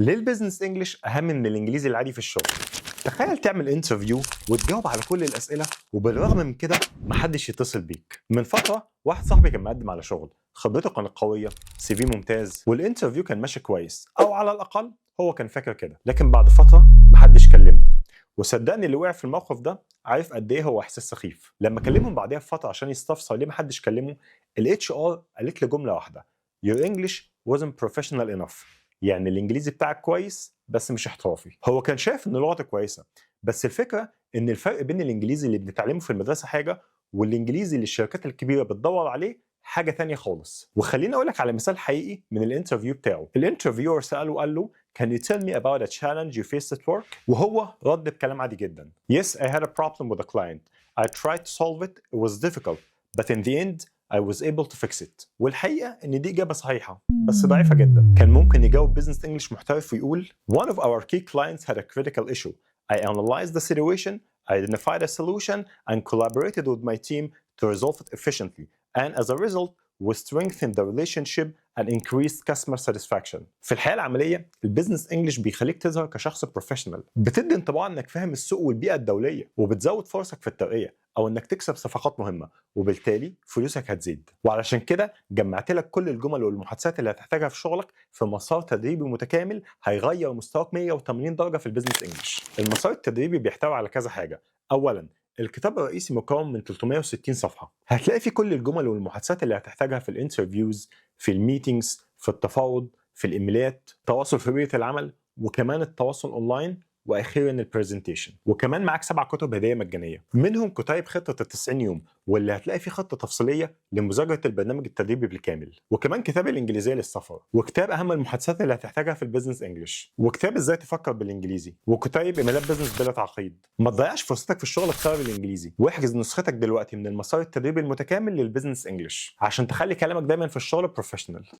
ليه البيزنس انجلش اهم من الانجليزي العادي في الشغل؟ تخيل تعمل انترفيو وتجاوب على كل الاسئله وبالرغم من كده محدش يتصل بيك. من فتره واحد صاحبي كان مقدم على شغل، خبرته كانت قويه، سي في ممتاز، والانترفيو كان ماشي كويس او على الاقل هو كان فاكر كده، لكن بعد فتره محدش كلمه. وصدقني اللي وقع في الموقف ده عارف قد ايه هو احساس سخيف. لما كلمهم بعدها بفتره عشان يستفسر ليه محدش كلمه، الاتش ار قالت له جمله واحده: Your English wasn't professional enough. يعني الانجليزي بتاعك كويس بس مش احترافي. هو كان شايف ان لغته كويسه، بس الفكره ان الفرق بين الانجليزي اللي بنتعلمه في المدرسه حاجه، والانجليزي اللي الشركات الكبيره بتدور عليه حاجه تانية خالص. وخليني اقول لك على مثال حقيقي من الانترفيو بتاعه. الانترفيور ساله وقال له: Can you tell me about a challenge you faced at work؟ وهو رد بكلام عادي جدا: Yes, I had a problem with a client. I tried to solve it. It was difficult, but in the end I was able to fix it. والحقيقة إن دي إجابة صحيحة بس ضعيفة جدا. كان ممكن يجاوب بزنس انجلش محترف ويقول: One of our key clients had a critical issue. I analyzed the situation, identified a solution, and collaborated with my team to resolve it efficiently. And as a result, we strengthened the relationship and increased customer satisfaction. في الحياة العملية البيزنس انجلش بيخليك تظهر كشخص بروفيشنال، بتدي انطباع انك فاهم السوق والبيئة الدولية، وبتزود فرصك في الترقية او انك تكسب صفقات مهمة، وبالتالي فلوسك هتزيد. وعلشان كده جمعت لك كل الجمل والمحادثات اللي هتحتاجها في شغلك في مسار تدريبي متكامل هيغير مستواك 180 درجة في البيزنس انجلش. المسار التدريبي بيحتوي على كذا حاجة. اولا، الكتاب الرئيسي مكون من 360 صفحة، هتلاقي فيه كل الجمل والمحادثات اللي هتحتاجها في الانترفيوز، في الميتينجز، في التفاوض، في الايميلات، التواصل في بيئة العمل، وكمان التواصل اونلاين، واخيرا البرزنتيشن. وكمان معاك 7 كتب هديه مجانيه، منهم كتيب خطه ال 90 يوم، واللي هتلاقي فيه خطه تفصيليه لمذاكره البرنامج التدريبي بالكامل، وكمان كتاب الانجليزيه للسفر، وكتاب اهم المحادثات اللي هتحتاجها في البيزنس انجلش، وكتاب ازاي تفكر بالانجليزي، وكتيب ايميلات بزنس بلا تعقيد. ما تضيعش فرصتك في الشغل بسبب الانجليزي، واحجز نسختك دلوقتي من المسار التدريبي المتكامل للبيزنس انجلش عشان تخلي كلامك دايما في الشغل بروفيشنال.